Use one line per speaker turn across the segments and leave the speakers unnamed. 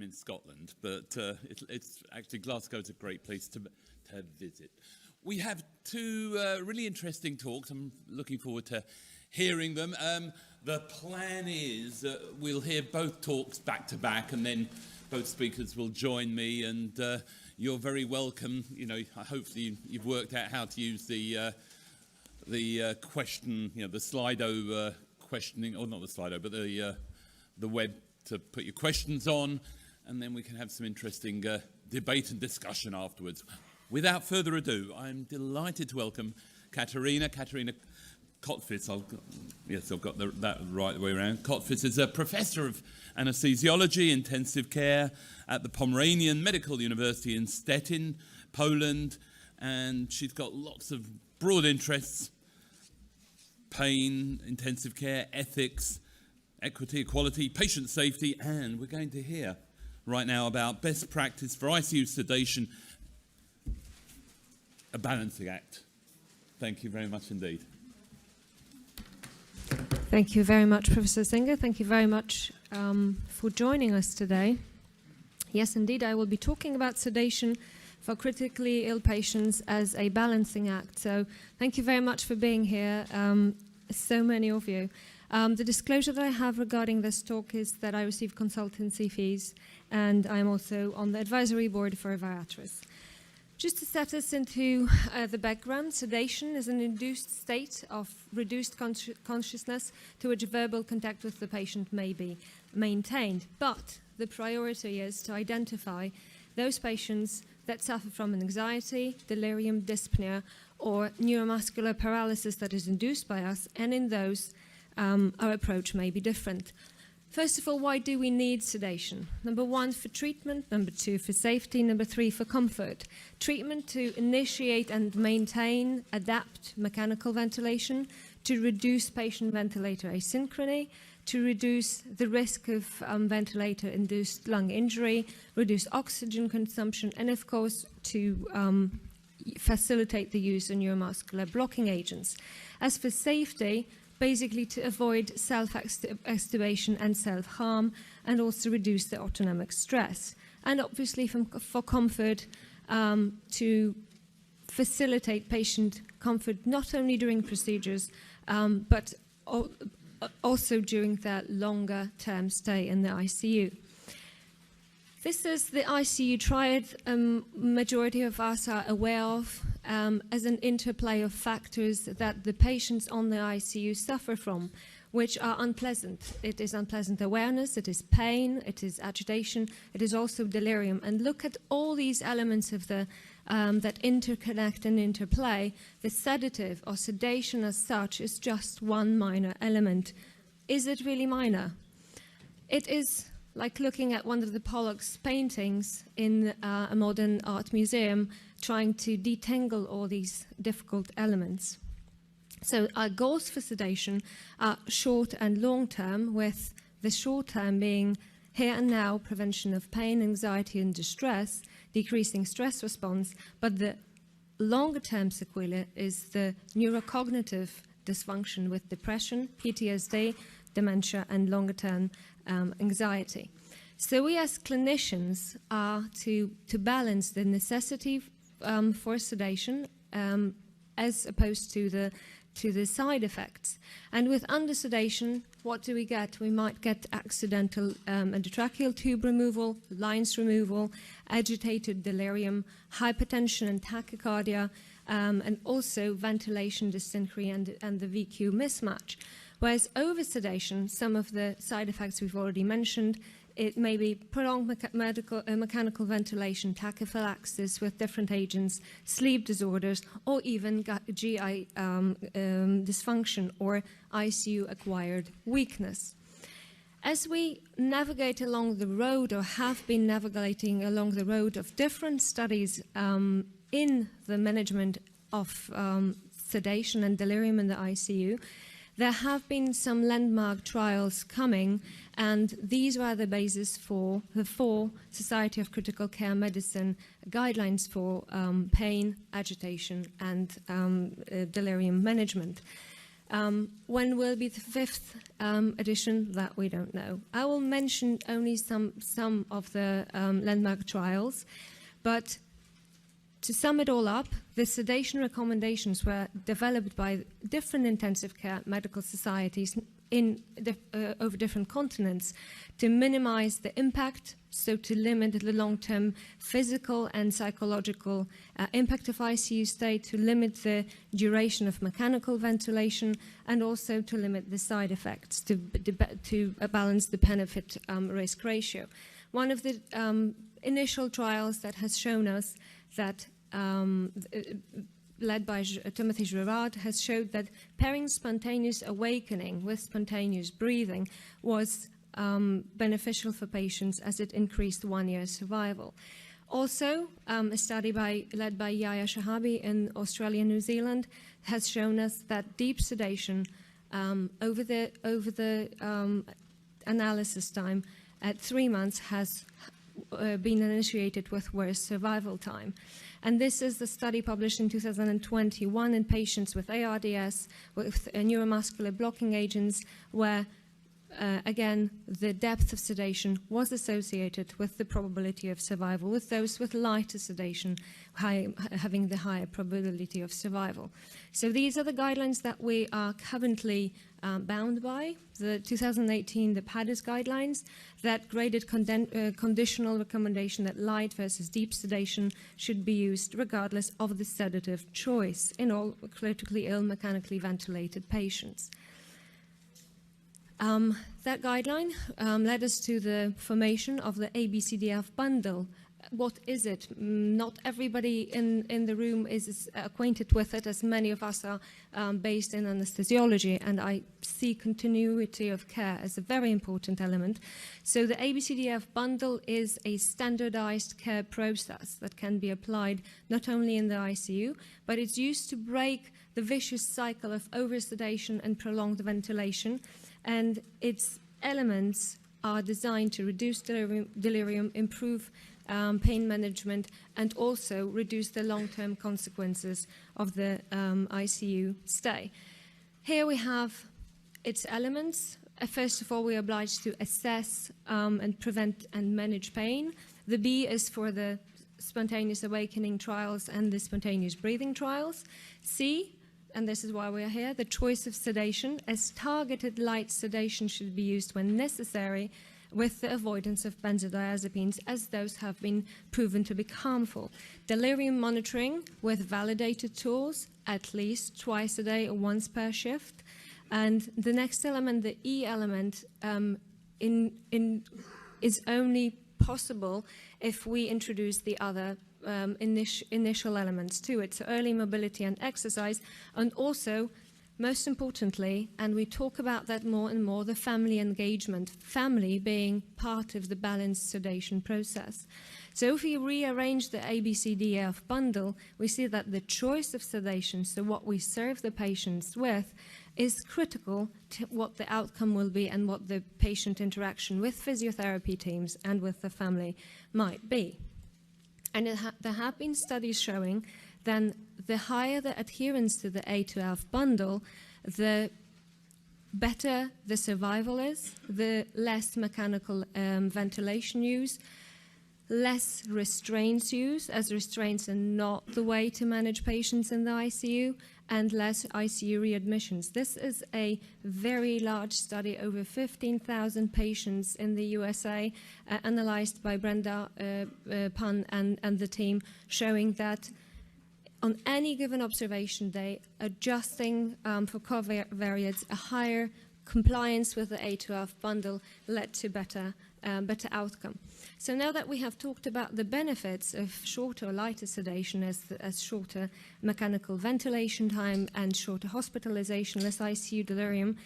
in Scotland, but it's actually Glasgow's a great place to visit. We have two really interesting talks. I'm looking forward to hearing them. The plan is we'll hear both talks back to back, and then both speakers will join me, and you're very welcome. You know, hopefully you've worked out how to use the question, the Slido questioning, or not the Slido, but the web to put your questions on, and then we can have some interesting debate and discussion afterwards. Without further ado, I'm delighted to welcome Katarina Kotfis. I've got that right way around. Kotfis is a professor of anesthesiology, intensive care at the Pomeranian Medical University in Stettin, Poland, and she's got lots of broad interests: pain, intensive care, ethics, equity, equality, patient safety, and we're going to hear right now about best practice for ICU sedation, a balancing act. Thank you very much indeed.
Thank you very much, Professor Singer. Thank you very much for joining us today. Yes, indeed, I will be talking about sedation for critically ill patients as a balancing act. So thank you very much for being here, so many of you. The disclosure that I have regarding this talk is that I receive consultancy fees, and I'm also on the advisory board for Viatris. Just to set us into the background, sedation is an induced state of reduced consciousness to which verbal contact with the patient may be maintained. But the priority is to identify those patients that suffer from anxiety, delirium, dyspnea, or neuromuscular paralysis that is induced by us, and in those, our approach may be different. First of all, why do we need sedation? Number one, for treatment. Number two, for safety. Number three, for comfort. Treatment to initiate and maintain, adapt mechanical ventilation, to reduce patient-ventilator asynchrony, to reduce the risk of ventilator-induced lung injury, reduce oxygen consumption, and of course, to facilitate the use of neuromuscular blocking agents. As for safety, basically to avoid self-extubation and self-harm, and also reduce the autonomic stress. And obviously for comfort, to facilitate patient comfort not only during procedures, but also during their longer-term stay in the ICU. This is the ICU triad majority of us are aware of as an interplay of factors that the patients on the ICU suffer from, which are unpleasant. It is unpleasant awareness, it is pain, it is agitation, it is also delirium. And look at all these elements of the that interconnect and interplay. The sedative or sedation as such is just one minor element. Is it really minor? It is like looking at one of the Pollock's paintings in a modern art museum, trying to detangle all these difficult elements. So our goals for sedation are short and long term, with the short term being here and now prevention of pain, anxiety and distress, decreasing stress response, but the longer term sequelae is the neurocognitive dysfunction with depression, PTSD, dementia and longer term anxiety. So we as clinicians are to balance the necessity for sedation as opposed to the side effects. And with under-sedation, what do we get? We might get accidental endotracheal tube removal, lines removal, agitated delirium, hypertension and tachycardia, and also ventilation dysynchrony and the VQ mismatch. Whereas over-sedation, some of the side effects we've already mentioned, it may be prolonged mechanical ventilation, tachyphylaxis with different agents, sleep disorders, or even GI dysfunction or ICU-acquired weakness. As we navigate along the road, or have been navigating along the road of different studies in the management of sedation and delirium in the ICU, there have been some landmark trials coming, and these were the basis for the 4 Society of Critical Care Medicine guidelines for pain, agitation, and delirium management. When will be the 5th edition? That we don't know. I will mention only some of the landmark trials, but to sum it all up, the sedation recommendations were developed by different intensive care medical societies over different continents to minimize the impact, so to limit the long-term physical and psychological impact of ICU stay, to limit the duration of mechanical ventilation, and also to limit the side effects, to balance the benefit-risk ratio. One of the initial trials that has shown us that led by Timothy Girard, has showed that pairing spontaneous awakening with spontaneous breathing was beneficial for patients as it increased 1 year survival. Also, a study led by Yahya Shahabi in Australia and New Zealand has shown us that deep sedation over the analysis time at 3 months has been initiated with worse survival time. And this is the study published in 2021 in patients with ARDS, with neuromuscular blocking agents, where, again, the depth of sedation was associated with the probability of survival, with those with lighter sedation having the higher probability of survival. So these are the guidelines that we are currently bound by. The 2018, the PADIS guidelines that graded conditional recommendation that light versus deep sedation should be used regardless of the sedative choice in all critically ill mechanically ventilated patients. That guideline led us to the formation of the ABCDF bundle. What is it? Not everybody in the room is acquainted with it, as many of us are based in anesthesiology, and I see continuity of care as a very important element. So the ABCDF bundle is a standardized care process that can be applied not only in the ICU, but it's used to break the vicious cycle of oversedation and prolonged ventilation, and its elements are designed to reduce delirium, improve pain management, and also reduce the long-term consequences of the ICU stay. Here we have its elements. First of all, we are obliged to assess and prevent and manage pain. The B is for the spontaneous awakening trials and the spontaneous breathing trials. C, and this is why we are here, the choice of sedation, as targeted light sedation should be used when necessary, with the avoidance of benzodiazepines, as those have been proven to be harmful. Delirium monitoring with validated tools, at least twice a day or once per shift. And the next element, the E element, is only possible if we introduce the other initial elements to it, so early mobility and exercise, and also, most importantly, and we talk about that more and more, the family engagement, family being part of the balanced sedation process. So if we rearrange the ABCDF bundle, we see that the choice of sedation, so what we serve the patients with, is critical to what the outcome will be and what the patient interaction with physiotherapy teams and with the family might be. And there have been studies showing then the higher the adherence to the A12 bundle, the better the survival is, the less mechanical ventilation use, less restraints use, as restraints are not the way to manage patients in the ICU, and less ICU readmissions. This is a very large study, over 15,000 patients in the USA, analyzed by Brenda Pan and the team, showing that on any given observation day, adjusting for covariates, a higher compliance with the A12 bundle led to better outcome. So now that we have talked about the benefits of shorter or lighter sedation as shorter mechanical ventilation time and shorter hospitalization, less ICU delirium,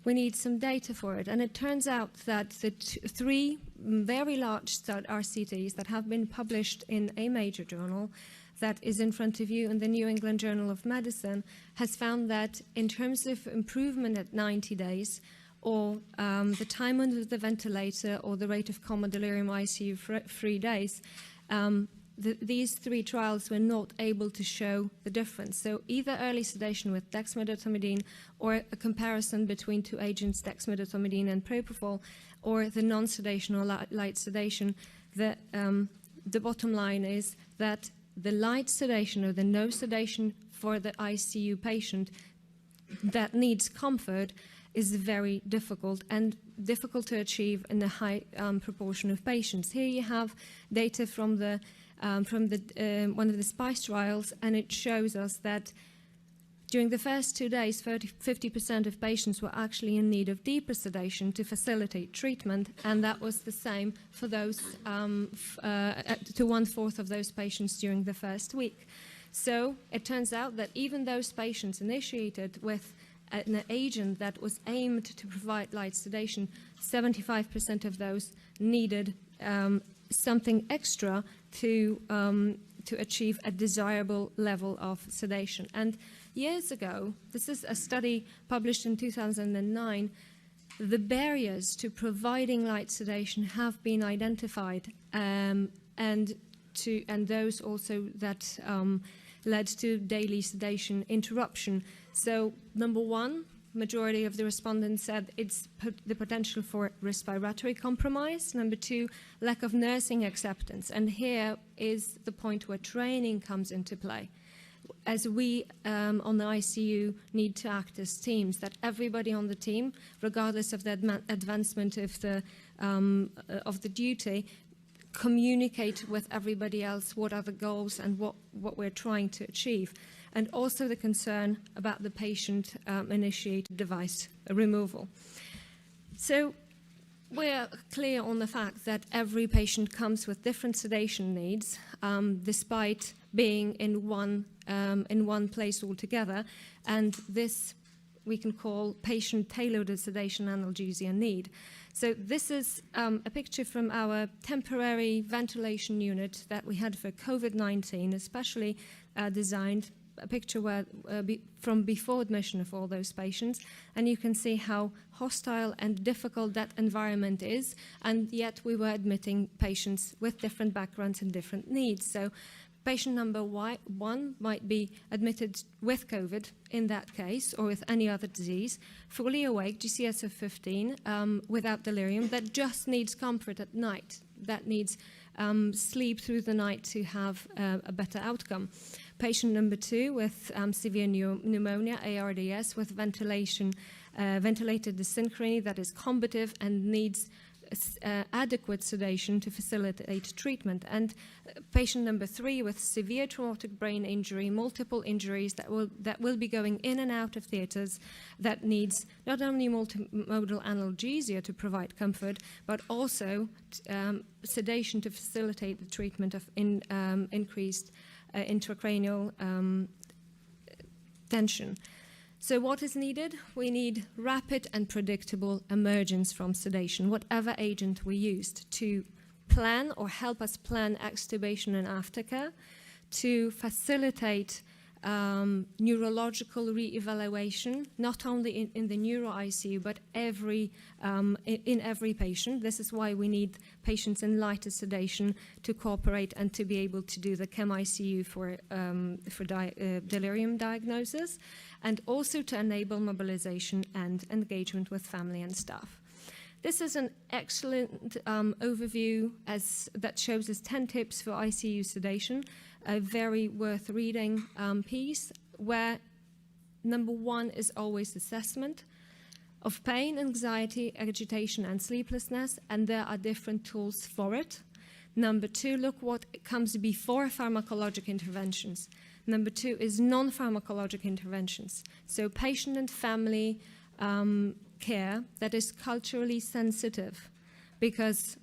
we need some data for it. And it turns out that the three very large RCTs that have been published in a major journal that is in front of you in the New England Journal of Medicine has found that in terms of improvement at 90 days, or the time under the ventilator, or the rate of coma delirium ICU free days, these 3 trials were not able to show the difference. So either early sedation with dexmedetomidine, or a comparison between 2 agents, dexmedetomidine and propofol, or the non-sedation or light sedation, the bottom line is that the light sedation or the no sedation for the ICU patient that needs comfort is very difficult and difficult to achieve in a high proportion of patients. Here you have data from one of the SPICE trials, and it shows us that during the first 2 days, 50% of patients were actually in need of deeper sedation to facilitate treatment, and that was the same for those to 1/4 of those patients during the first week. So it turns out that even those patients initiated with an agent that was aimed to provide light sedation, 75% of those needed something extra to achieve a desirable level of sedation. And years ago, this is a study published in 2009, the barriers to providing light sedation have been identified, and those also that led to daily sedation interruption. So, number 1, majority of the respondents said it's the potential for respiratory compromise. Number 2, lack of nursing acceptance. And here is the point where training comes into play. As we on the ICU need to act as teams, that everybody on the team, regardless of the advancement of the duty, communicate with everybody else what are the goals and what we're trying to achieve. And also the concern about the patient-initiated device removal. So we're clear on the fact that every patient comes with different sedation needs, despite being in one place altogether, and this we can call patient-tailored sedation analgesia need. So this is a picture from our temporary ventilation unit that we had for COVID-19, especially designed, a picture from before admission of all those patients, and you can see how hostile and difficult that environment is, and yet we were admitting patients with different backgrounds and different needs. So patient number 1 might be admitted with COVID in that case, or with any other disease, fully awake, GCS of 15, without delirium, that just needs comfort at night, that needs sleep through the night to have a better outcome. Patient number 2 with severe pneumonia, ARDS, with ventilated dysynchrony that is combative and needs adequate sedation to facilitate treatment. And patient number 3 with severe traumatic brain injury, multiple injuries that will be going in and out of theaters, that needs not only multimodal analgesia to provide comfort, but also sedation to facilitate the treatment of increased intracranial tension. So what is needed? We need rapid and predictable emergence from sedation, whatever agent we used, to plan or help us plan extubation and aftercare, to facilitate neurological re-evaluation, not only in the neuro ICU, but in every patient. This is why we need patients in lighter sedation to cooperate and to be able to do the chem ICU for delirium diagnosis, and also to enable mobilization and engagement with family and staff. This is an excellent overview that shows us 10 tips for ICU sedation, a very worth reading piece, where number 1 is always assessment of pain, anxiety, agitation, and sleeplessness, and there are different tools for it. Number 2, look what comes before pharmacologic interventions. Number 2 is non-pharmacologic interventions, so patient and family care that is culturally sensitive, because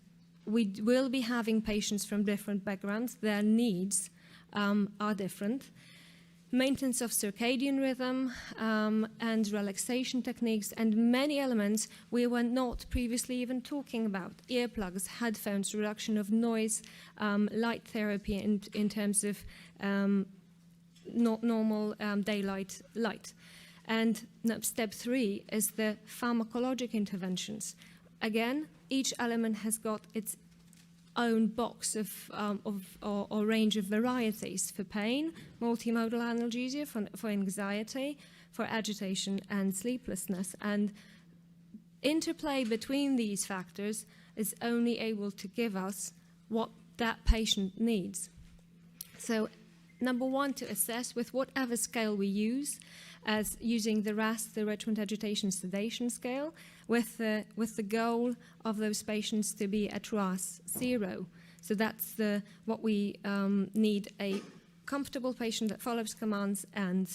we will be having patients from different backgrounds, their needs are different. Maintenance of circadian rhythm and relaxation techniques, and many elements we were not previously even talking about. Earplugs, headphones, reduction of noise, light therapy in terms of normal daylight light. And step 3 is the pharmacologic interventions. Again, each element has got its own box of or range of varieties for pain, multimodal analgesia for anxiety, for agitation and sleeplessness. And interplay between these factors is only able to give us what that patient needs. So number one, to assess with whatever scale we use, as using the RASS, the Richmond Agitation Sedation Scale, with the goal of those patients to be at RASS 0. So that's what we need: a comfortable patient that follows commands and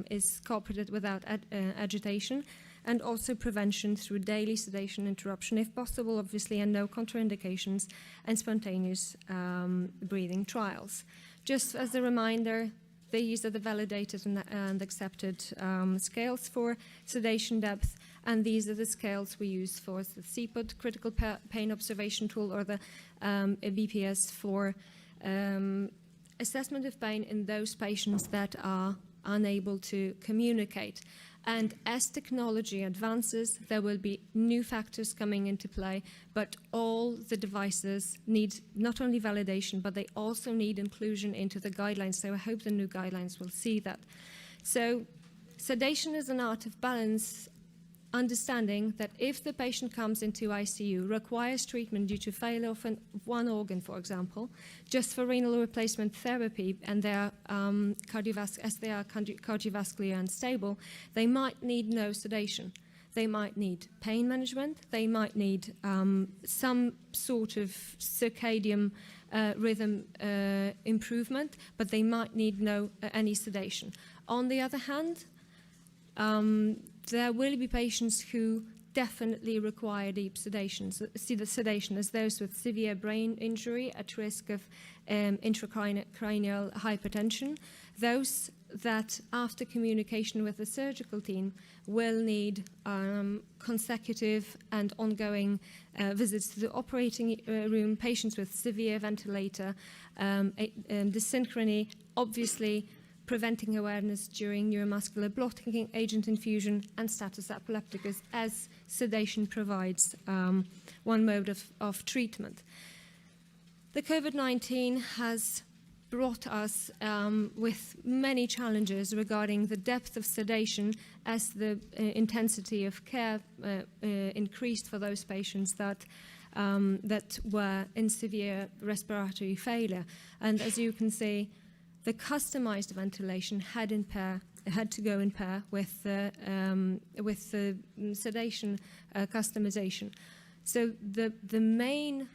is cooperative without agitation, and also prevention through daily sedation interruption, if possible, obviously, and no contraindications, and spontaneous breathing trials. Just as a reminder, these are the validated and accepted scales for sedation depth, and these are the scales we use for the CPOT, Critical Pain Observation Tool, or the BPS for assessment of pain in those patients that are unable to communicate. And as technology advances, there will be new factors coming into play, but all the devices need not only validation, but they also need inclusion into the guidelines. So I hope the new guidelines will see that. So sedation is an art of balance, understanding that if the patient comes into ICU, requires treatment due to failure of one organ, for example, just for renal replacement therapy, and they are cardiovascularly unstable, they might need no sedation. They might need pain management. They might need some sort of circadian rhythm improvement, but they might need any sedation. On the other hand, there will be patients who definitely require deep sedation. So, see the sedation as those with severe brain injury at risk of intracranial hypertension, those that after communication with the surgical team will need consecutive and ongoing visits to the operating room, patients with severe ventilator dysynchrony, obviously preventing awareness during neuromuscular blocking agent infusion, and status epilepticus, as sedation provides one mode of treatment. The COVID-19 has brought us with many challenges regarding the depth of sedation as the intensity of care increased for those patients that were in severe respiratory failure. And as you can see, the customized ventilation had to go in pair with the sedation customization. So the main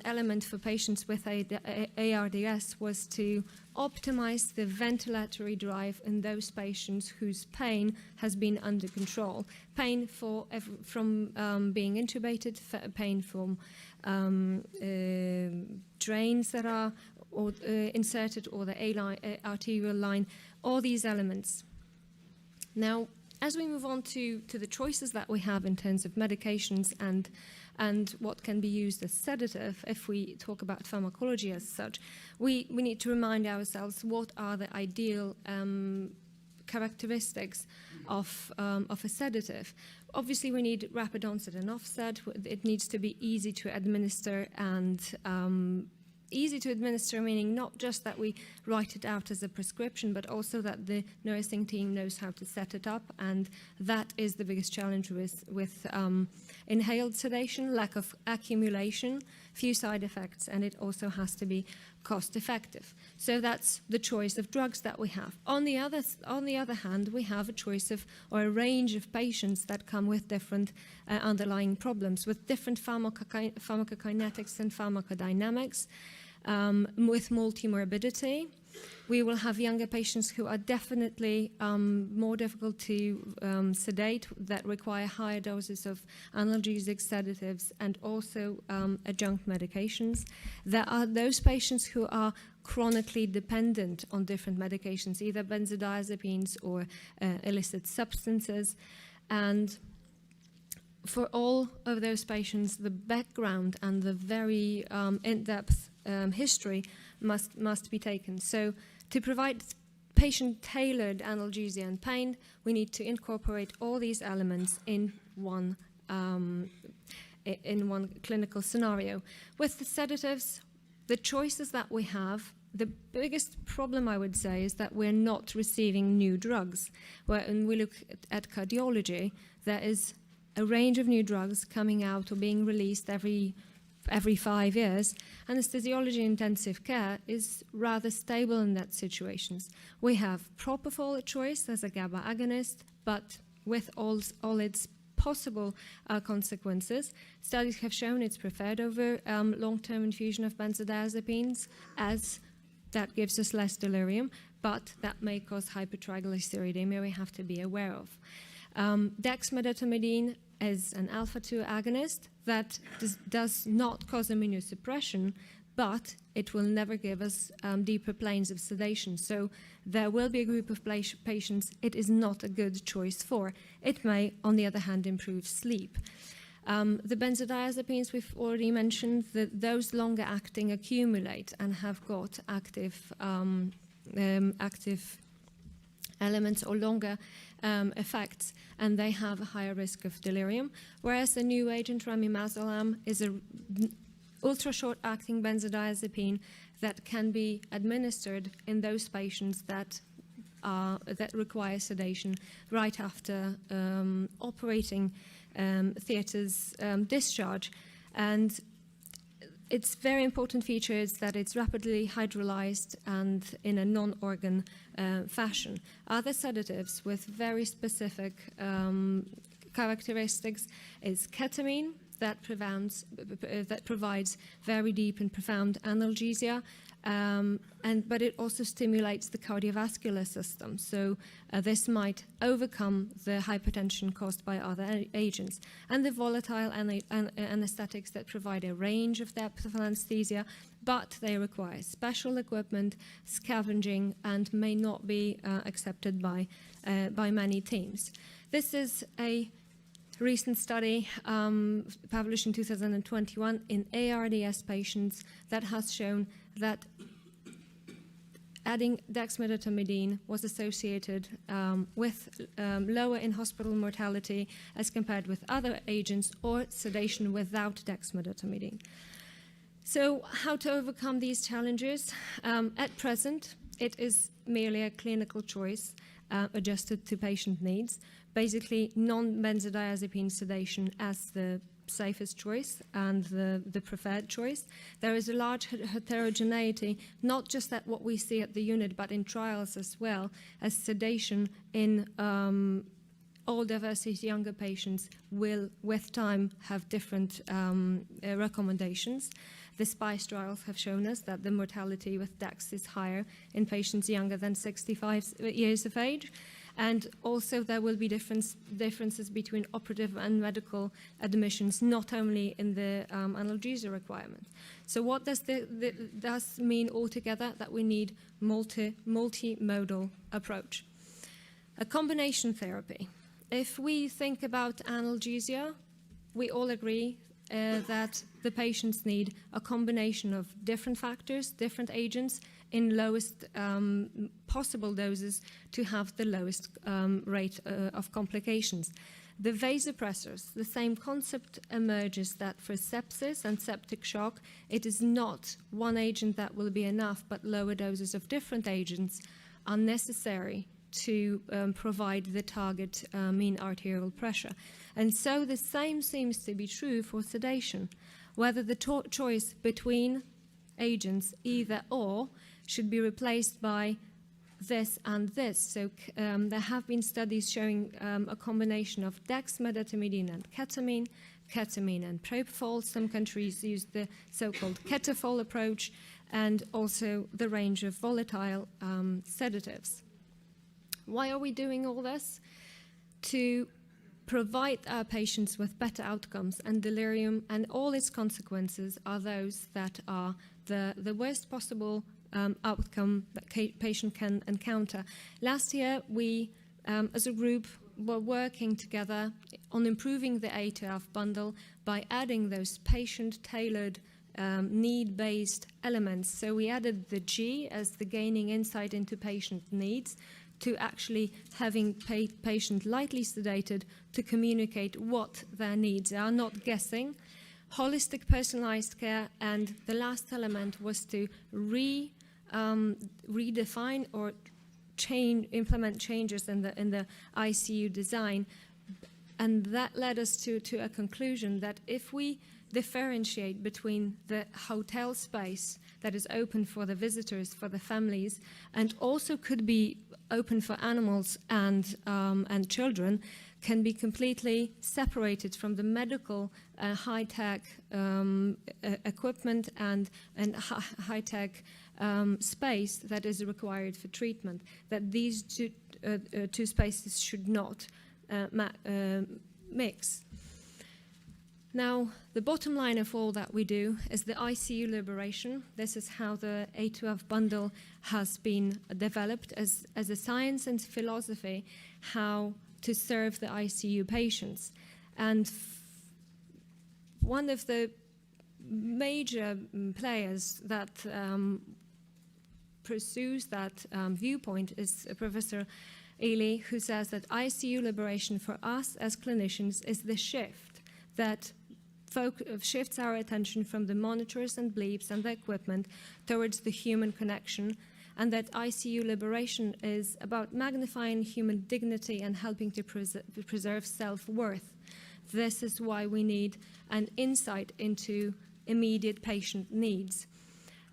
element for patients with ARDS was to optimize the ventilatory drive in those patients whose pain has been under control. Pain from being intubated, pain from drains that are inserted, or the arterial line, all these elements. Now, as we move on to the choices that we have in terms of medications and what can be used as sedative, if we talk about pharmacology as such, we need to remind ourselves what are the ideal characteristics of a sedative. Obviously, we need rapid onset and offset. It needs to be easy to administer, and easy to administer meaning not just that we write it out as a prescription, but also that the nursing team knows how to set it up, and that is the biggest challenge with inhaled sedation: lack of accumulation, few side effects, and it also has to be cost effective. So that's the choice of drugs that we have. On the other hand, we have a choice of, or a range of patients that come with different underlying problems, with different pharmacokinetics and pharmacodynamics, with multimorbidity. We will have younger patients who are definitely more difficult to sedate, that require higher doses of analgesic sedatives and also adjunct medications. There are those patients who are chronically dependent on different medications, either benzodiazepines or illicit substances. And for all of those patients, the background and the very in-depth history must be taken. So to provide patient-tailored analgesia and pain, we need to incorporate all these elements in one in one clinical scenario. With the sedatives, the choices that we have, the biggest problem, I would say, is that we're not receiving new drugs. When we look at cardiology, there is a range of new drugs coming out or being released every 5 years. Anesthesiology intensive care is rather stable in that situations. We have propofol choice as a GABA agonist, but with all its possible consequences. Studies have shown it's preferred over long-term infusion of benzodiazepines, as that gives us less delirium, but that may cause hypertriglyceridemia we have to be aware of. Dexmedetomidine is an alpha-2 agonist that does not cause immunosuppression, but it will never give us deeper planes of sedation. So there will be a group of patients it is not a good choice for. It may, on the other hand, improve sleep. The benzodiazepines we've already mentioned, those longer acting accumulate and have got active elements or longer effects, and they have a higher risk of delirium, whereas the new agent remimazolam is an ultra-short-acting benzodiazepine that can be administered in those patients that require sedation right after operating theatre's discharge. And its very important feature is that it's rapidly hydrolyzed and in a non-organ fashion. Other sedatives with very specific characteristics is ketamine, that provides very deep and profound analgesia, but it also stimulates the cardiovascular system. So this might overcome the hypertension caused by other agents. And the volatile anesthetics that provide a range of depth of anesthesia, but they require special equipment, scavenging, and may not be accepted by many teams. This is a recent study published in 2021 in ARDS patients that has shown that adding dexmedetomidine was associated with lower in-hospital mortality as compared with other agents or sedation without dexmedetomidine. So how to overcome these challenges? At present, it is merely a clinical choice adjusted to patient needs. Basically, non-benzodiazepine sedation as the safest choice and the preferred choice. There is a large heterogeneity, not just at what we see at the unit, but in trials as well, as sedation in older versus younger patients will, with time, have different recommendations. The SPICE trials have shown us that the mortality with DEX is higher in patients younger than 65 years of age. And also there will be differences between operative and medical admissions, not only in the analgesia requirement. So what does this mean altogether? That we need multimodal approach. A combination therapy. If we think about analgesia, we all agree that the patients need a combination of different factors, different agents, in lowest possible doses to have the lowest rate of complications. The vasopressors, the same concept emerges that for sepsis and septic shock, it is not one agent that will be enough, but lower doses of different agents are necessary to provide the target mean arterial pressure. And so the same seems to be true for sedation, whether the choice between agents, either or, should be replaced by this and this. So there have been studies showing a combination of dexmedetomidine and ketamine and propofol. Some countries use the so-called ketofol approach, and also the range of volatile sedatives. Why are we doing all this? To provide our patients with better outcomes, and delirium and all its consequences are those that are the worst possible outcome that patient can encounter. Last year, we, as a group, were working together on improving the ATF bundle by adding those patient-tailored need-based elements. So we added the G as the gaining insight into patient needs to actually having patient lightly sedated to communicate what their needs are, not guessing. Holistic personalized care, and the last element was to redefine or implement changes in the ICU design, and that led us to a conclusion that if we differentiate between the hotel space that is open for the visitors, for the families, and also could be open for animals and children, can be completely separated from the medical high-tech equipment and high-tech space that is required for treatment, that these two spaces should not mix. Now, the bottom line of all that we do is the ICU liberation. This is how the A2F bundle has been developed as a science and philosophy, how to serve the ICU patients. And one of the major players that pursues that viewpoint is Professor Ely, who says that ICU liberation for us as clinicians is the shift that shifts our attention from the monitors and bleeps and the equipment towards the human connection, and that ICU liberation is about magnifying human dignity and helping to preserve self-worth. This is why we need an insight into immediate patient needs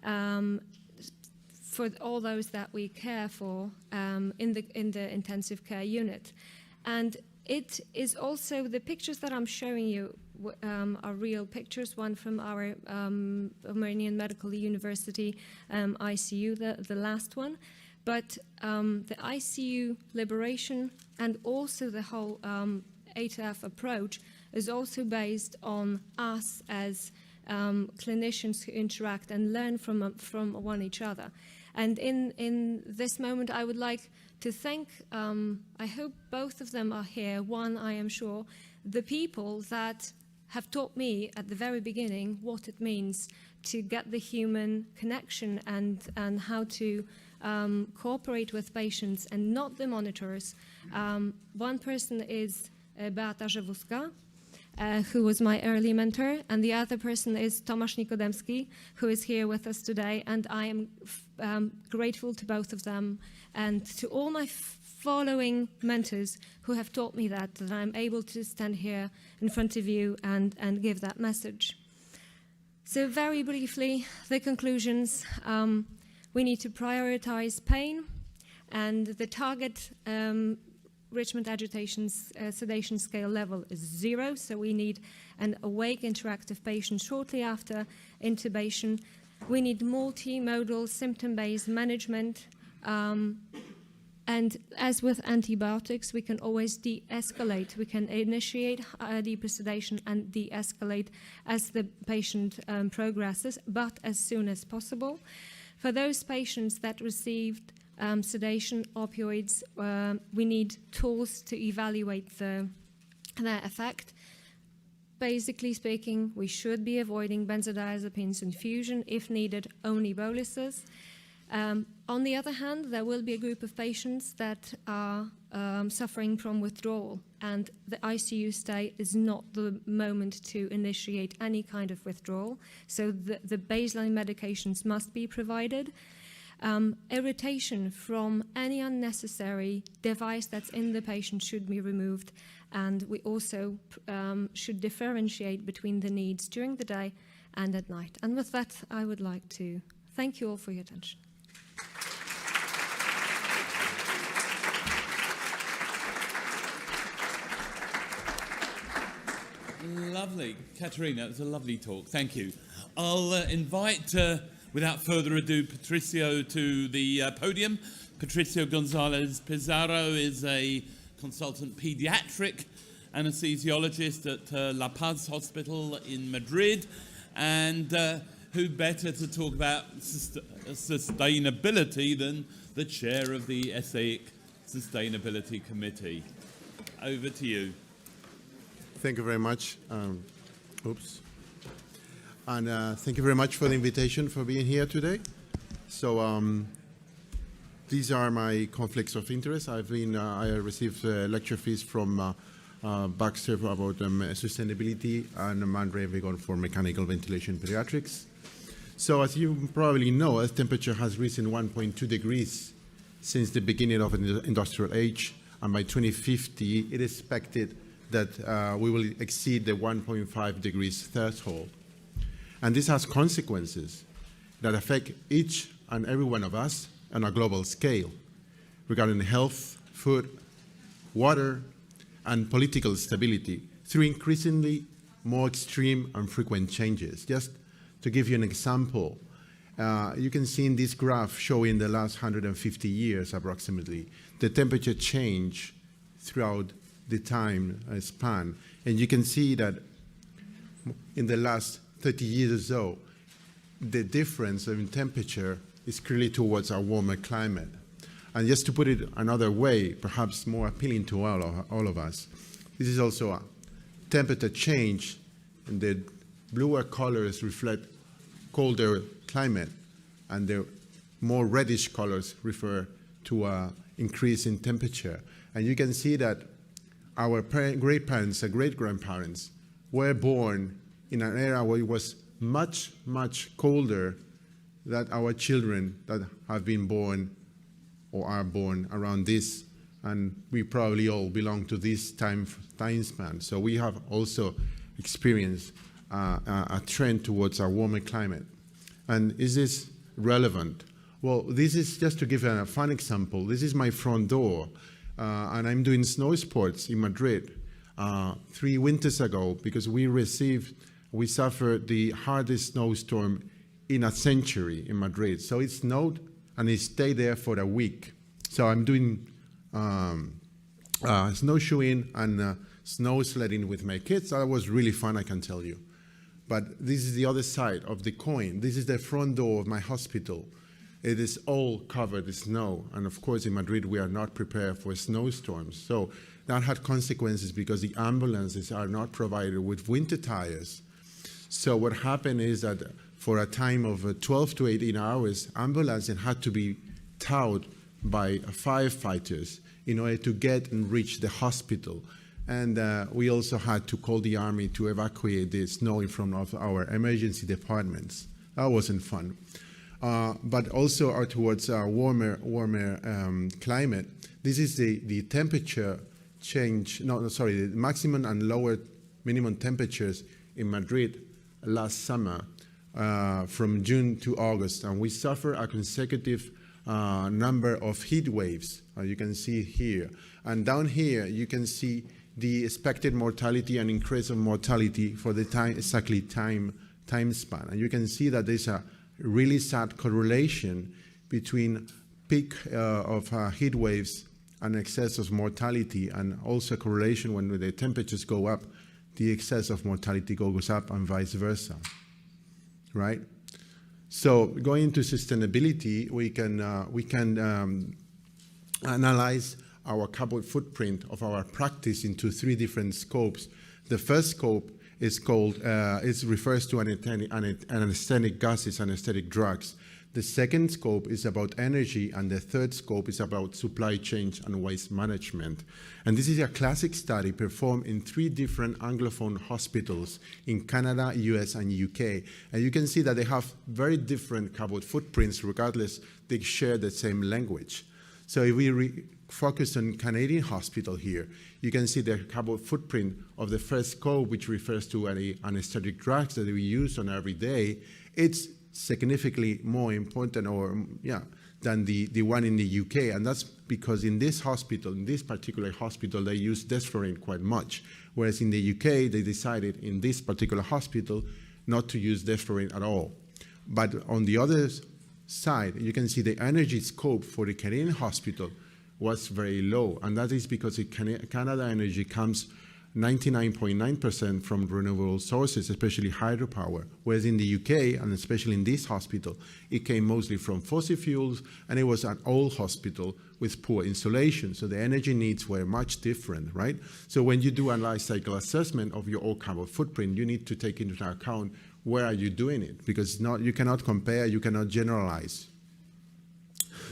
for all those that we care for in the intensive care unit. And it is also, the pictures that I'm showing you are real pictures, one from our Armenian Medical University ICU, the last one. But the ICU liberation and also the whole A2F approach is also based on us as clinicians who interact and learn from one each other. And in this moment, I would like to thank, I hope both of them are here, one, I am sure, the people that have taught me at the very beginning what it means to get the human connection and how to cooperate with patients and not the monitors. One person is Beata Żewuska, who was my early mentor, and the other person is Tomasz Nikodemski, who is here with us today, and I am grateful to both of them and to all my following mentors who have taught me that I'm able to stand here in front of you and give that message. So very briefly, the conclusions. We need to prioritize pain, and the target Richmond agitation sedation scale level is 0, so we need an awake interactive patient shortly after intubation. We need multimodal symptom-based management, and as with antibiotics, we can always de-escalate. We can initiate deeper sedation and de-escalate as the patient progresses, but as soon as possible. For those patients that received sedation, opioids, we need tools to evaluate their effect. Basically speaking, we should be avoiding benzodiazepines infusion, if needed, only boluses. On the other hand, there will be a group of patients that are suffering from withdrawal, and the ICU stay is not the moment to initiate any kind of withdrawal, so the baseline medications must be provided. Irritation from any unnecessary device that's in the patient should be removed, and we also should differentiate between the needs during the day and at night. And with that, I would like to thank you all for your attention.
Lovely. Katerina, it was a lovely talk. Thank you. I'll invite, without further ado, Patricio to the podium. Patricio Gonzalez Pizarro is a consultant pediatric anesthesiologist at La Paz Hospital in Madrid, and who better to talk about sustainability than the chair of the ESSEIC Sustainability Committee. Over to you.
Thank you very much. And thank you very much for the invitation for being here today. So these are my conflicts of interest. I received lecture fees from Baxter about sustainability and Mandre Vegan for mechanical ventilation pediatrics. So as you probably know, Earth temperature has risen 1.2 degrees since the beginning of the industrial age, and by 2050, it is expected that we will exceed the 1.5 degrees threshold. And this has consequences that affect each and every one of us on a global scale regarding health, food, water, and political stability through increasingly more extreme and frequent changes. Just to give you an example, you can see in this graph showing the last 150 years approximately, the temperature change throughout the time span. And you can see that in the last 30 years or so, the difference in temperature is clearly towards a warmer climate. And just to put it another way, perhaps more appealing to all of us, this is also a temperature change, and the bluer colors reflect colder climate, and the more reddish colors refer to an increase in temperature. And you can see that our great-parents and great-grandparents were born in an era where it was much, much colder than our children that have been born or are born around this, and we probably all belong to this time span. So we have also experienced a trend towards a warmer climate. And is this relevant? Well, this is just to give a fun example. This is my front door, and I'm doing snow sports in Madrid 3 winters ago because we suffered the hardest snowstorm in a century in Madrid. So it snowed and it stayed there for a week. So I'm doing snowshoeing and snow sledding with my kids. That was really fun, I can tell you. But this is the other side of the coin. This is the front door of my hospital. It is all covered in snow. And of course, in Madrid, we are not prepared for snowstorms. So that had consequences because the ambulances are not provided with winter tires. So what happened is that for a time of 12 to 18 hours, ambulances had to be towed by firefighters in order to get and reach the hospital. And we also had to call the army to evacuate the snow in front of our emergency departments. That wasn't fun. But also towards a warmer climate. This is the temperature change, the maximum and lower minimum temperatures in Madrid last summer from June to August. And we suffer a consecutive number of heat waves, you can see here. And down here, you can see the expected mortality and increase of mortality for the time span. And you can see that there's a really sad correlation between peak of heat waves and excess of mortality, and also a correlation when the temperatures go up, the excess of mortality goes up and vice versa, right? So going into sustainability, we can analyze our carbon footprint of our practice into 3 different scopes. The first scope is called, it refers to anesthetic gases, anesthetic drugs. The second scope is about energy, and the third scope is about supply chain and waste management. And this is a classic study performed in 3 different Anglophone hospitals in Canada, US, and UK. And you can see that they have very different carbon footprints, regardless they share the same language. So if we focus on Canadian hospital here, you can see the carbon footprint of the first scope, which refers to anesthetic drugs that we use on every day. It's significantly more important than the one in the UK, and that's because in this hospital, in this particular hospital, they use desflurane quite much, whereas in the UK, they decided in this particular hospital not to use desflurane at all. But on the other side, you can see the energy scope for the Canadian hospital was very low, and that is because Canada energy comes 99.9% from renewable sources, especially hydropower, whereas in the UK, and especially in this hospital, it came mostly from fossil fuels, and it was an old hospital with poor insulation, so the energy needs were much different, right? So when you do a life cycle assessment of your own carbon footprint, you need to take into account where are you doing it, because you cannot compare, you cannot generalize.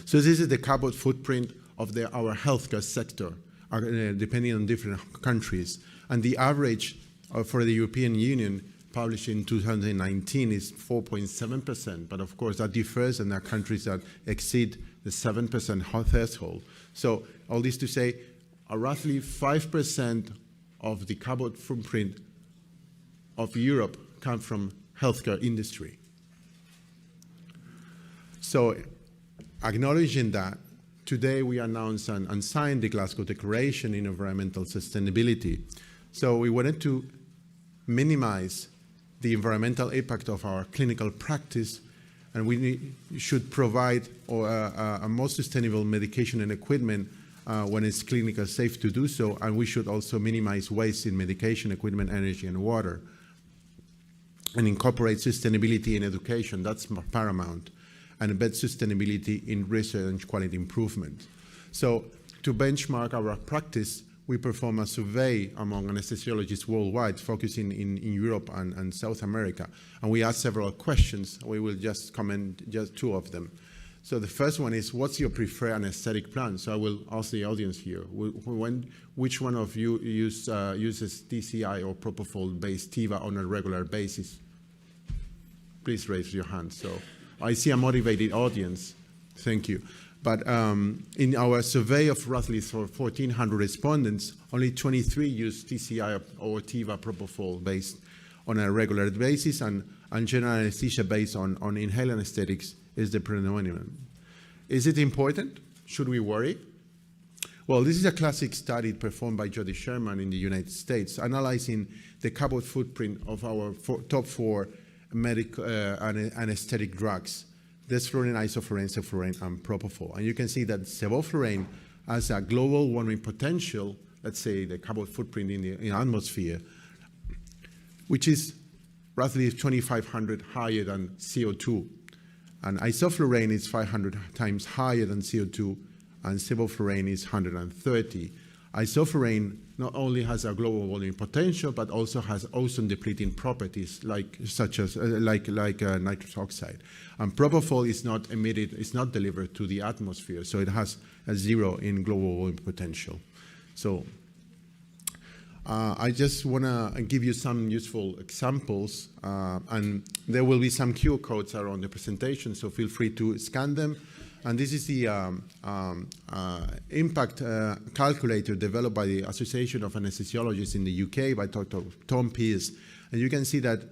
So this is the carbon footprint of our healthcare sector, depending on different countries. And the average for the European Union published in 2019 is 4.7%, but of course that differs, and there are countries that exceed the 7% threshold. So all this to say, roughly 5% of the carbon footprint of Europe comes from healthcare industry. So acknowledging that, today we announced and signed the Glasgow Declaration in Environmental Sustainability. So we wanted to minimize the environmental impact of our clinical practice, and we should provide a more sustainable medication and equipment when it's clinically safe to do so, and we should also minimize waste in medication, equipment, energy, and water, and incorporate sustainability in education. That's paramount, and embed sustainability in research and quality improvement. So to benchmark our practice, we perform a survey among anesthesiologists worldwide, focusing in Europe and South America. And we asked several questions. We will just comment just 2 of them. So the first one is, what's your preferred anesthetic plan? So I will ask the audience here, which one of you uses DCI or propofol-based TIVA on a regular basis? Please raise your hand. So I see a motivated audience. Thank you. But in our survey of roughly 1,400 respondents, only 23 use TCI or TIVA propofol based on a regular basis, and general anesthesia based on inhaled anesthetics is the predominant. Is it important? Should we worry? Well, this is a classic study performed by Jody Sherman in the United States, analyzing the carbon footprint of our top 4 anesthetic drugs: desflurane, isoflurane, sevoflurane, and propofol. And you can see that sevoflurane has a global warming potential, let's say the carbon footprint in the atmosphere, which is roughly 2,500 higher than CO2. And isoflurane is 500 times higher than CO2, and sevoflurane is 130. Isoflurane not only has a global warming potential, but also has ozone-depleting properties, such as nitrous oxide. And propofol is not emitted, it's not delivered to the atmosphere, so it has a 0 in global warming potential. So I just want to give you some useful examples, and there will be some QR codes around the presentation, so feel free to scan them. And this is the impact calculator developed by the Association of Anesthesiologists in the UK by Dr. Tom Pearce. And you can see that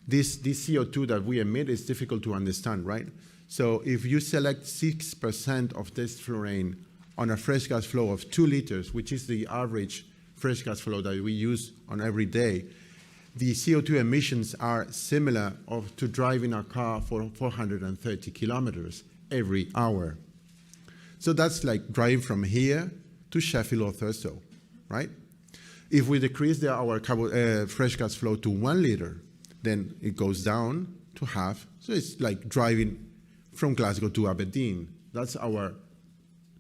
this CO2 that we emit is difficult to understand, right? So if you select 6% of desflurane on a fresh gas flow of 2 liters, which is the average fresh gas flow that we use on every day, the CO2 emissions are similar to driving a car for 430 kilometers every hour. So that's like driving from here to Sheffield or Thurso, right? If we decrease our fresh gas flow to 1 liter, then it goes down to half. So it's like driving from Glasgow to Aberdeen. That's our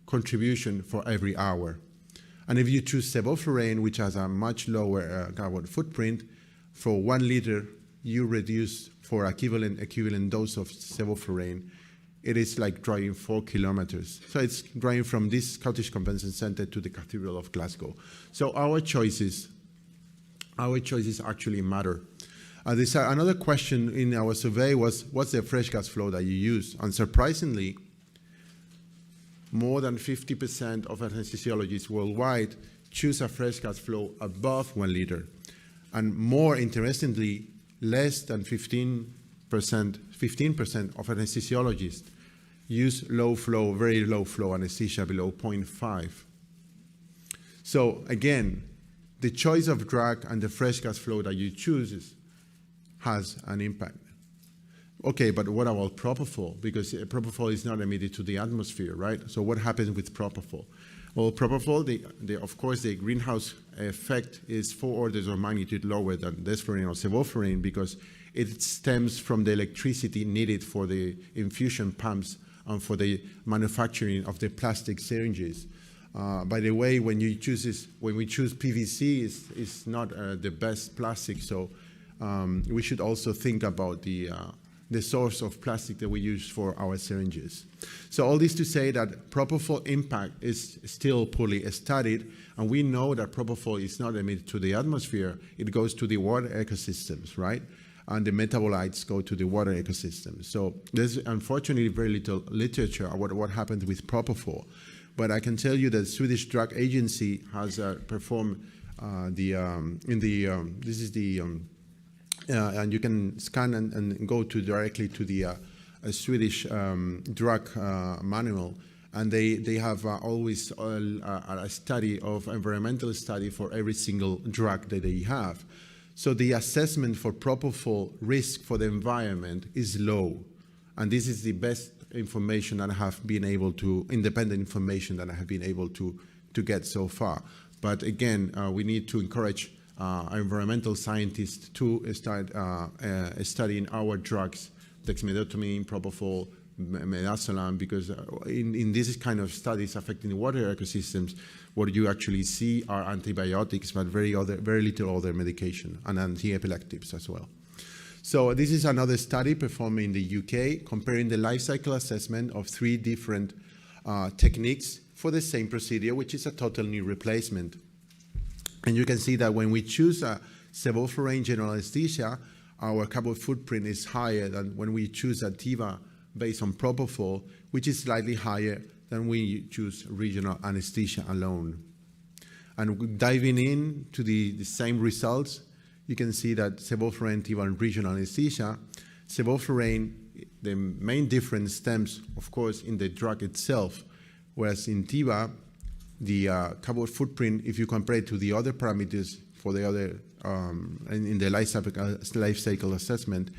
contribution for every hour. And if you choose sevoflurane, which has a much lower carbon footprint, for 1 liter, you reduce for equivalent dose of sevoflurane, it is like driving 4 kilometers. So it's driving from this Scottish Convention Centre to the Cathedral of Glasgow. So our choices actually matter. Another question in our survey was, what's the fresh gas flow that you use? And surprisingly, more than 50% of anesthesiologists worldwide choose a fresh gas flow above 1 liter. And more interestingly, less than 15% of anesthesiologists use low flow, very low flow anesthesia below 0.5. So again, the choice of drug and the fresh gas flow that you choose has an impact. Okay, but what about propofol? Because propofol is not emitted to the atmosphere, right? So what happens with propofol? Well, propofol, of course, the greenhouse effect is 4 orders of magnitude lower than desflurane or sevoflurane, because it stems from the electricity needed for the infusion pumps and for the manufacturing of the plastic syringes. By the way, when we choose PVC, it's not the best plastic, so we should also think about the the source of plastic that we use for our syringes. So all this to say that propofol impact is still poorly studied, and we know that propofol is not emitted to the atmosphere, it goes to the water ecosystems, right? And the metabolites go to the water ecosystem. So there's unfortunately very little literature on what happened with propofol. But I can tell you that the Swedish Drug Agency has performed and you can scan and go to directly to the Swedish drug manual, and they have always a study of environmental study for every single drug that they have. So the assessment for propofol risk for the environment is low, and this is the best information that I have been able to, independent information that I have been able to get so far. But again, we need to encourage our environmental scientists to start studying our drugs, dexmedetomidine, propofol, midazolam, because in this kind of studies affecting the water ecosystems, what you actually see are antibiotics, but very little other medication, and anti-epileptics as well. So this is another study performed in the UK, comparing the life cycle assessment of 3 different techniques for the same procedure, which is a total knee replacement. And you can see that when we choose a sevoflurane general anesthesia, our carbon footprint is higher than when we choose a Tiva based on propofol, which is slightly higher than when you choose regional anesthesia alone. And diving in to the same results, you can see that sevoflurane, Tiva, and regional anesthesia, sevoflurane, the main difference stems, of course, in the drug itself, whereas in Tiva, the carbon footprint, if you compare it to the other parameters for the other, in the life cycle assessment,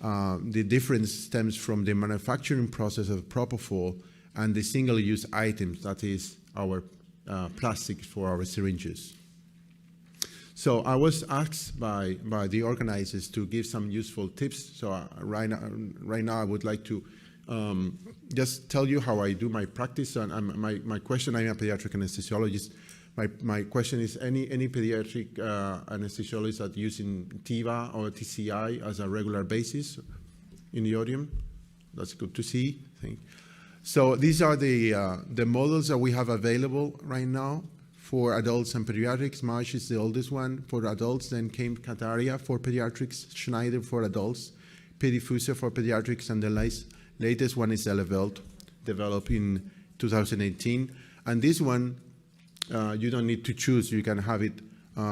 the difference stems from the manufacturing process of propofol and the single-use items, that is our plastic for our syringes. So I was asked by the organizers to give some useful tips. So right now I would like to just tell you how I do my practice. And my question, I'm a pediatric anesthesiologist. My question is, any pediatric anesthesiologist that using Tiva or TCI as a regular basis in the audience? That's good to see. So these are the models that we have available right now for adults and pediatrics. Marsh is the oldest one for adults, then came Kataria for pediatrics, Schneider for adults, Pedifusor for pediatrics, and the latest one is Elevelt, developed in 2018. And this one, you don't need to choose. You can have it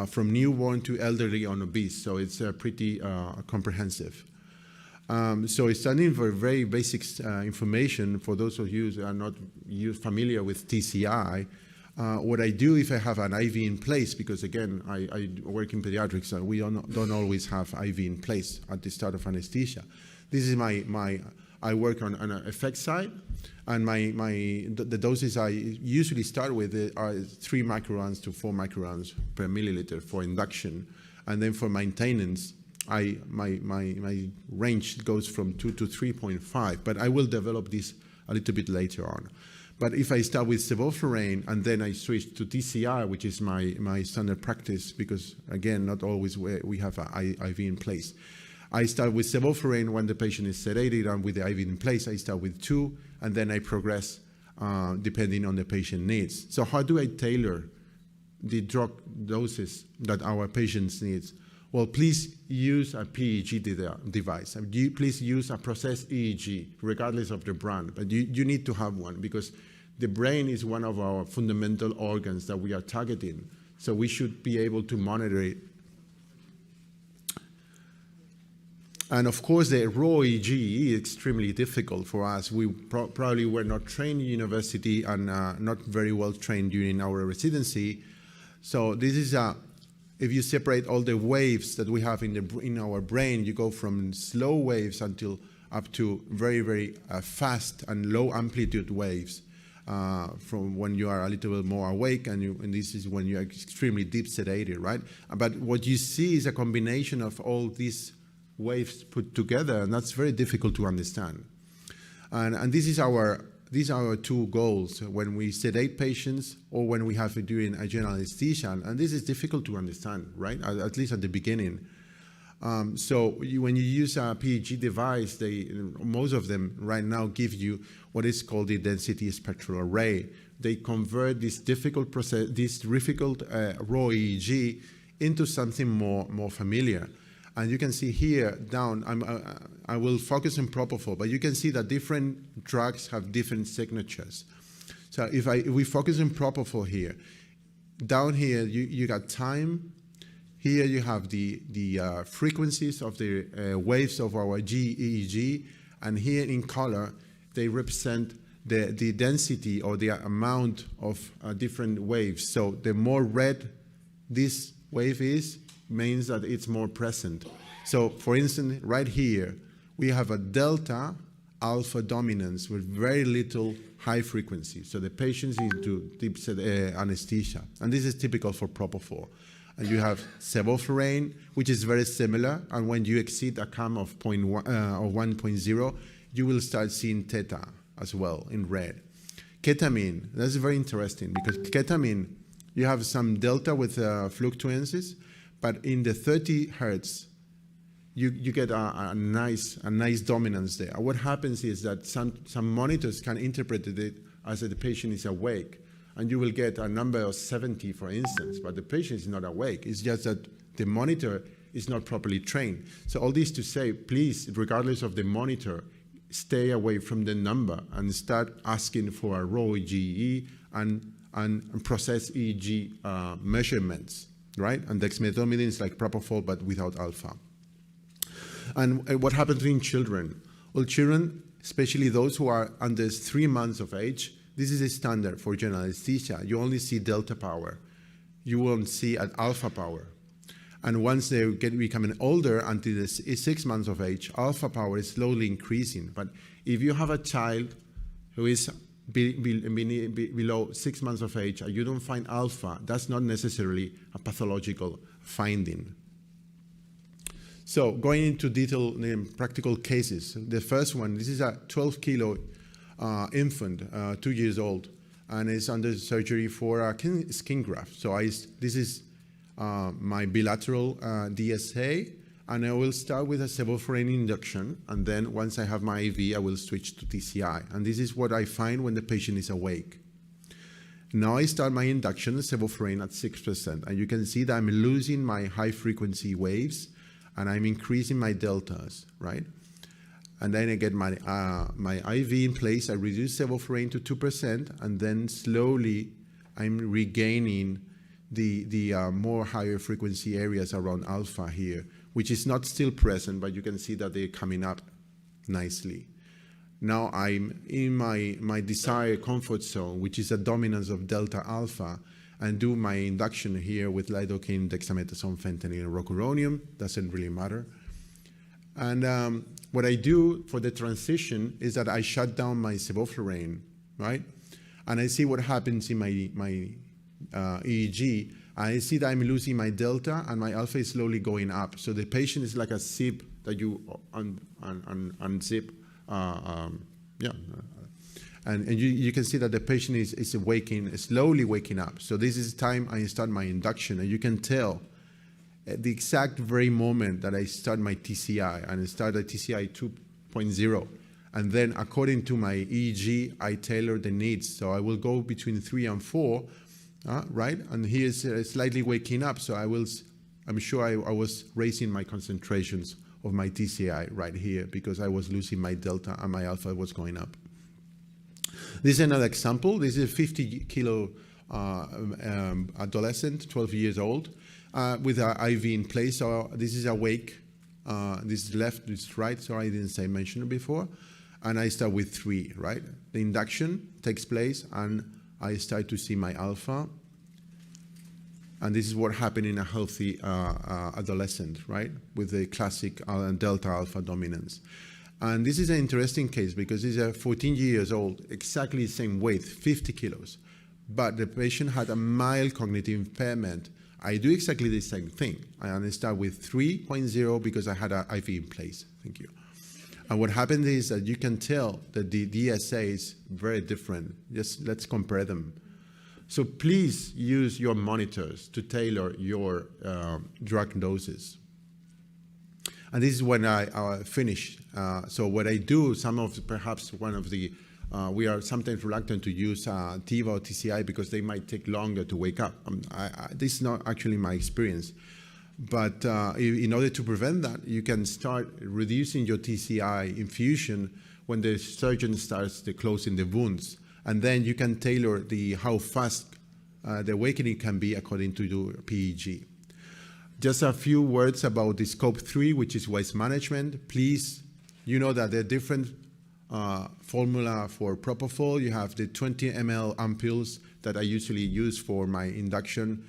from newborn to elderly and obese, so it's pretty comprehensive. So it's standing for very basic information for those of you who are not familiar with TCI. What I do if I have an IV in place, because again, I work in pediatrics, and we don't always have IV in place at the start of anesthesia. This is I work on an effect side, and the doses I usually start with are 3 micrograms to 4 micrograms per milliliter for induction, and then for maintenance, my range goes from 2 to 3.5, but I will develop this a little bit later on. But if I start with sevoflurane and then I switch to TCI, which is my standard practice, because again, not always we have an IV in place. I start with sevoflurane when the patient is sedated, and with the IV in place, I start with 2, and then I progress depending on the patient needs. So how do I tailor the drug doses that our patients need? Well, please use a PEG device. Please use a processed EEG, regardless of the brand. But you need to have one, because the brain is one of our fundamental organs that we are targeting. So we should be able to monitor it. And of course, the raw EEG is extremely difficult for us. We probably were not trained in university and not very well trained during our residency. So this is if you separate all the waves that we have in our brain, you go from slow waves until up to very, very fast and low amplitude waves from when you are a little bit more awake, and this is when you are extremely deep sedated, right? But what you see is a combination of all these waves put together, and that's very difficult to understand. And these are our 2 goals when we sedate patients or when we have it during a general anesthesia, and this is difficult to understand, right? At least at the beginning. When you use a PEG device, most of them right now give you what is called the density spectral array. They convert this difficult raw EEG into something more familiar. And you can see here down, I will focus on propofol, but you can see that different drugs have different signatures. So if we focus on propofol here, down here you got time. Here you have the frequencies of the waves of our EEG, and here in color they represent the density or the amount of different waves. So the more red this wave is, means that it's more present. So for instance, right here, we have a delta alpha dominance with very little high frequency. So the patient's into deep anesthesia. And this is typical for propofol. And you have sevoflurane, which is very similar. And when you exceed a CAM of 0.1 or 1.0, you will start seeing theta as well in red. Ketamine, that's very interesting because ketamine, you have some delta with fluctuances, but in the 30 hertz, you get a nice dominance there. What happens is that some monitors can interpret it as that the patient is awake, and you will get a number of 70, for instance, but the patient is not awake. It's just that the monitor is not properly trained. So all this to say, please, regardless of the monitor, stay away from the number and start asking for a raw EEG and process EEG measurements, right? And dexmedetomidine is like propofol, but without alpha. And what happens in children? Well, children, especially those who are under 3 months of age, this is a standard for general anesthesia. You only see delta power. You won't see an alpha power. And once they becoming older, until the 6 months of age, alpha power is slowly increasing. But if you have a child who is below 6 months of age and you don't find alpha, that's not necessarily a pathological finding. So going into detail in practical cases, the first one, this is a 12-kilo infant, 2 years old, and is under surgery for a skin graft. So this is my bilateral DSA, and I will start with a sevoflurane induction, and then once I have my IV, I will switch to TCI. And this is what I find when the patient is awake. Now I start my induction sevoflurane at 6%, and you can see that I'm losing my high-frequency waves, and I'm increasing my deltas, right? And then I get my IV in place. I reduce sevoflurane to 2%, and then slowly I'm regaining the more higher frequency areas around alpha here, which is not still present, but you can see that they're coming up nicely. Now I'm in my desired comfort zone, which is a dominance of delta alpha, and do my induction here with lidocaine, dexamethasone, fentanyl, and rocuronium. Doesn't really matter. And what I do for the transition is that I shut down my sevoflurane, right? And I see what happens in my EEG. I see that I'm losing my delta and my alpha is slowly going up. So the patient is like a zip that you unzip. And you can see that the patient is slowly waking up. So this is the time I start my induction, and you can tell at the exact very moment that I start my TCI, and I start at TCI 2.0. And then according to my EEG, I tailor the needs. So I will go between 3 and 4, right? And he is slightly waking up. So I'm sure I was raising my concentrations of my TCI right here because I was losing my delta and my alpha was going up. This is another example. This is a 50-kilo adolescent, 12 years old, with an IV in place. So this is awake. This is left, this is right. Sorry, I didn't mention it before. And I start with 3, right? The induction takes place, and I start to see my alpha. And this is what happened in a healthy adolescent, right? With the classic delta alpha dominance. And this is an interesting case because he's a 14 years old, exactly the same weight, 50 kilos. But the patient had a mild cognitive impairment. I do exactly the same thing. I start with 3.0 because I had an IV in place. Thank you. And what happened is that you can tell that the DSA is very different. Just let's compare them. So please use your monitors to tailor your drug doses. And this is when I finish. So what I do, perhaps one of the, we are sometimes reluctant to use TIVA or TCI because they might take longer to wake up. This is not actually my experience. But in order to prevent that, you can start reducing your TCI infusion when the surgeon starts closing the wounds. And then you can tailor how fast the awakening can be according to your PEG. Just a few words about the scope 3, which is waste management. Please, you know that there are different formula for propofol. You have the 20 ml ampoules that I usually use for my induction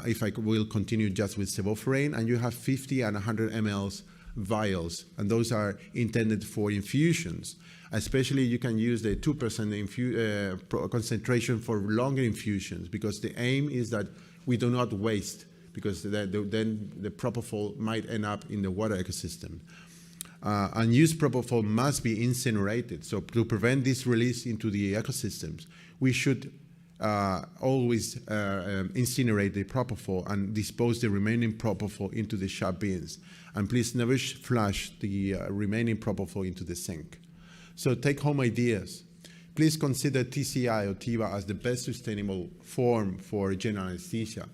if I will continue just with sevoflurane, and you have 50 and 100 ml vials, and those are intended for infusions. Especially you can use the 2% concentration for longer infusions, because the aim is that we do not waste, because then the propofol might end up in the water ecosystem. Unused propofol must be incinerated. So to prevent this release into the ecosystems, we should always incinerate the propofol and dispose the remaining propofol into the shop bins. And please never flush the remaining propofol into the sink. So take-home ideas. Please consider TCI or TIVA as the best sustainable form for general anesthesia.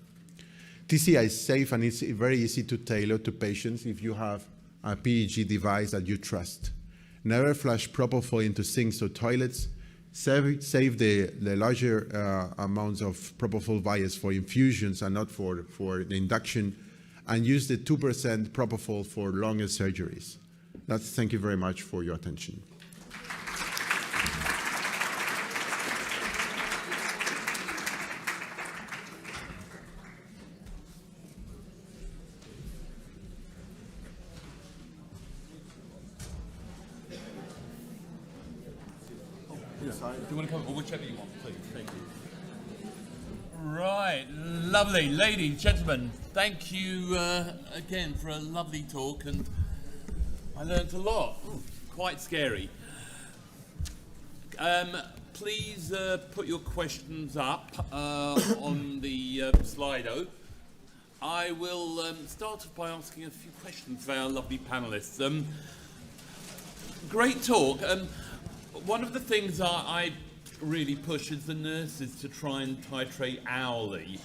TCI is safe and it's very easy to tailor to patients if you have a PEG device that you trust. Never flush propofol into sinks or toilets. Save the larger amounts of propofol vials for infusions and not for the induction, and use the 2% propofol for longer surgeries. Thank you very much for your attention.
Do you want to come, or whichever you want, please? Thank you. Right, lovely. Ladies, gentlemen, thank you again for a lovely talk, and I learned a lot. Ooh, quite scary. Please put your questions up on the Slido. I will start off by asking a few questions of our lovely panelists. Great talk. One of the things I really push is the nurses to try and titrate hourly.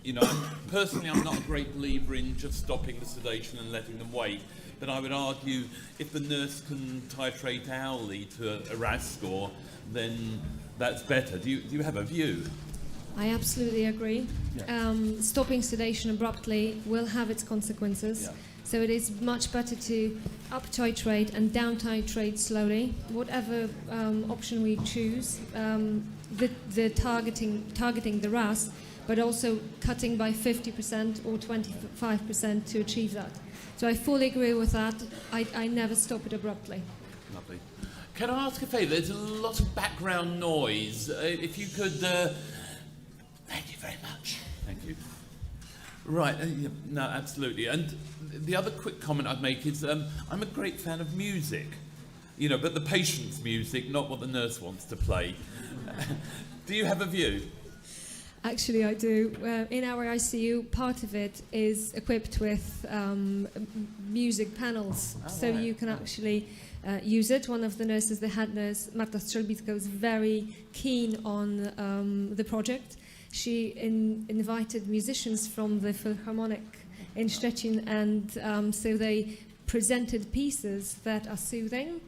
You know, personally, I'm not a great believer in just stopping the sedation and letting them wait, but I would argue if the nurse can titrate hourly to a RAS score, then that's better. Do you have a view?
I absolutely agree.
Yeah.
Stopping sedation abruptly will have its consequences.
Yeah.
So it is much better to up-titrate and down-titrate slowly, whatever option we choose, the targeting the RAS, but also cutting by 50% or 25% to achieve that. So I fully agree with that. I never stop it abruptly.
Lovely. Can I ask a favour? There's a lot of background noise. If you could... Thank you very much. Thank you. Right, yeah, no, absolutely. And the other quick comment I'd make is I'm a great fan of music, you know, but the patient's music, not what the nurse wants to play. Do you have a view?
Actually, I do. In our ICU, part of it is equipped with music panels, so
right.
you can actually use it. One of the nurses, the head nurse, Marta Strzelbicka, was very keen on the project. She invited musicians from the Philharmonic in Szczecin, and so they presented pieces that are soothing.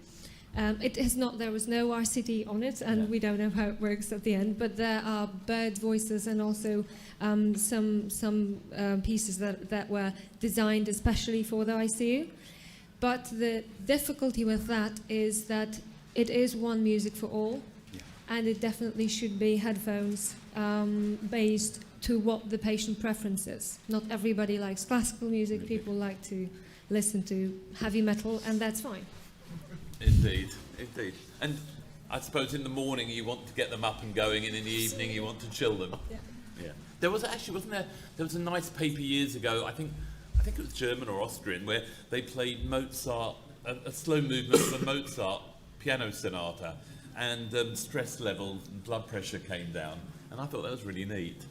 There was no RCT on it, and we don't know how it works at the end, but there are bird voices and also some pieces that were designed especially for the ICU. But the difficulty with that is that it is one music for all, and it definitely should be headphones based to what the patient preference is. Not everybody likes classical music, people like to listen to heavy metal, and that's fine. Indeed,
indeed. And I suppose in the morning you want to get them up and going, and in the evening you want to chill them. Yeah. There was actually, wasn't there? There was a nice paper years ago. I think it was German or Austrian, where they played Mozart, a slow movement of a Mozart piano sonata, and stress levels and blood pressure came down, and I thought that was really neat.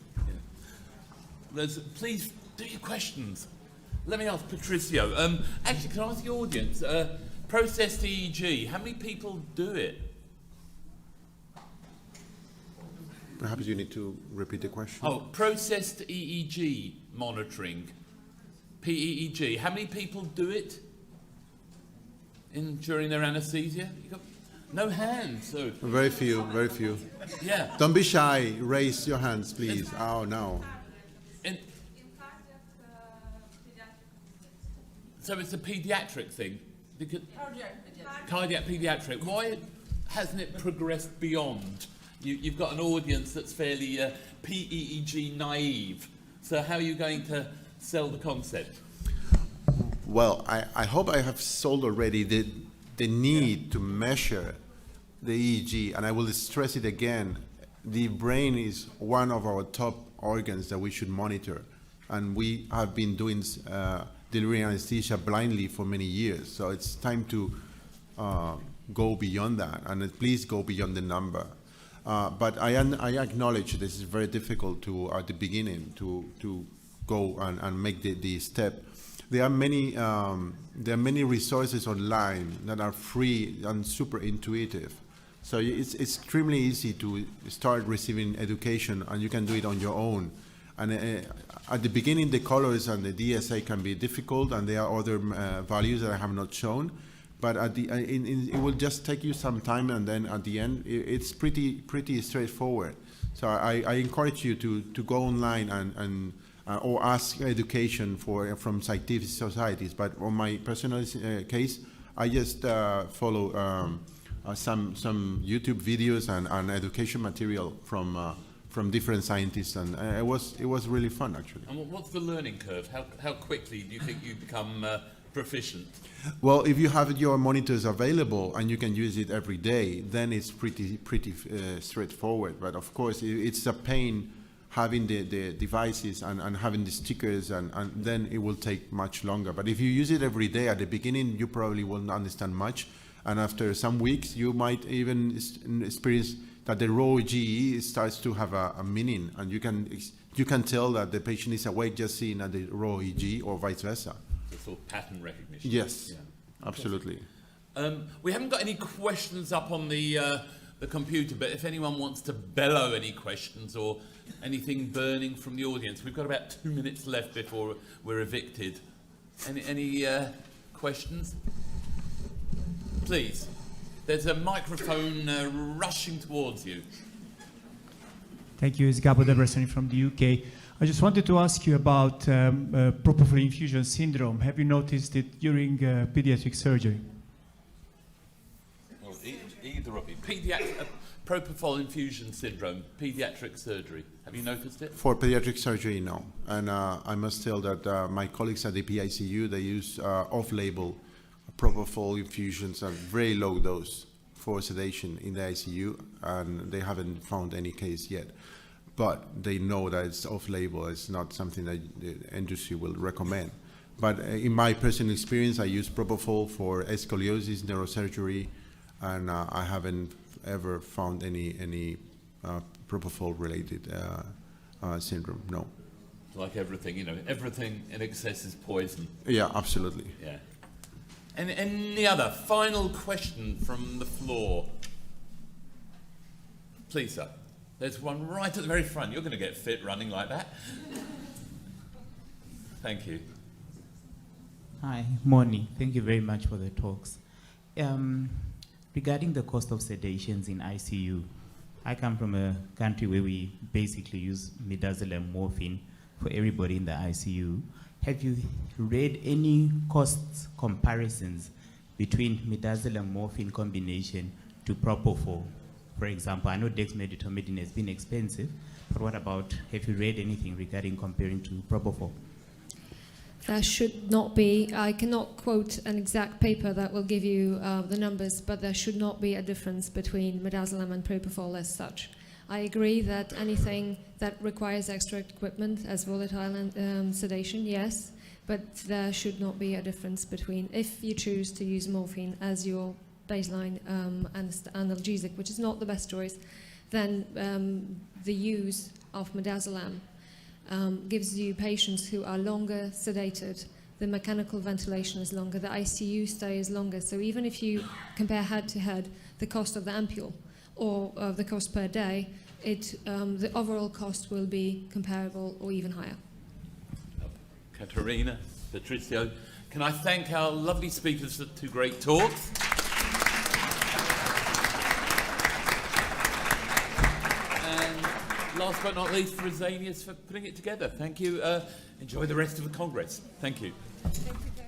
Yeah. Please do your questions. Let me ask Patricio. Actually, can I ask the audience? Processed EEG, how many people do it?
Perhaps you need to repeat the question.
Oh, processed EEG monitoring, PEEG. How many people do it during their anaesthesia? You got no hands. So
Very few, very few.
yeah.
Don't be shy. Raise your hands, please. Oh, no.
And so it's a paediatric thing. Because cardiac paediatric. Why hasn't it progressed beyond? You've got an audience that's fairly PEEG naive. So how are you going to sell the concept?
Well, I hope I have sold already the need to measure the EEG, and I will stress it again. The brain is one of our top organs that we should monitor, and we have been doing delivering anesthesia blindly for many years. So it's time to go beyond that, and please go beyond the number. But I acknowledge this is very difficult to at the beginning to go and make the step. There are many resources online that are free and super intuitive. So it's extremely easy to start receiving education, and you can do it on your own. And at the beginning, the colors and the DSA can be difficult, and there are other values that I have not shown. But at the it will just take you some time, and then at the end, it's pretty straightforward. So I encourage you to go online and or ask education from scientific societies. But on my personal case, I just follow some YouTube videos and education material from different scientists, and it was really fun, actually.
And what's the learning curve? How quickly do you think you become proficient?
Well, if you have your monitors available and you can use it every day, then it's pretty straightforward. But of course, it's a pain having the devices and having the stickers, and then it will take much longer. But if you use it every day, at the beginning, you probably won't understand much. And after some weeks, you might even experience that the raw GE starts to have a meaning, and you can tell that the patient is awake just seeing at the raw EG or vice versa.
It's all pattern recognition.
Yes,
yeah.
Absolutely.
We haven't got any questions up on the computer, but if anyone wants to bellow any questions or anything burning from the audience, we've got about 2 minutes left before we're evicted. Any questions? Please. There's a microphone rushing towards you.
Thank you. It's Gabo Debreceni from the UK. I just wanted to ask you about propofol infusion syndrome. Have you noticed it during pediatric surgery?
Well, either of you. Propofol infusion syndrome, pediatric surgery. Have you noticed it?
For pediatric surgery, no. And I must tell that my colleagues at the PICU, they use off-label propofol infusions at very low dose for sedation in the ICU, and they haven't found any case yet. But they know that it's off-label. It's not something that the industry will recommend. But in my personal experience, I use propofol for scoliosis, neurosurgery, and I haven't ever found any propofol-related syndrome. No.
Like everything, everything in excess is poison.
Yeah, absolutely.
Yeah. And any other final question from the floor? Please, sir. There's one right at the very front. You're going to get fit running like that. Thank you.
Hi, morning. Thank you very much for the talks. Regarding the cost of sedations in ICU, I come from a country where we basically use midazolam morphine for everybody in the ICU. Have you read any cost comparisons between midazolam morphine combination to propofol? For example, I know dexmedetomidine has been expensive, but what about, have you read anything regarding comparing to propofol?
There should not be, I cannot quote an exact paper that will give you the numbers, but there should not be a difference between midazolam and propofol as such. I agree that anything that requires extra equipment as volatile and sedation, yes, but there should not be a difference between, if you choose to use morphine as your baseline analgesic, which is not the best choice, then the use of midazolam gives you patients who are longer sedated the mechanical ventilation is longer, the ICU stay is longer. So even if you compare head to head the cost of the ampule or the cost per day, the overall cost will be comparable or even higher.
Katerina, Patricio, can I thank our lovely speakers for 2 great talks. And last but not least, Fresenius for putting it together. Thank you. Enjoy the rest of the Congress. Thank you.
Thank you.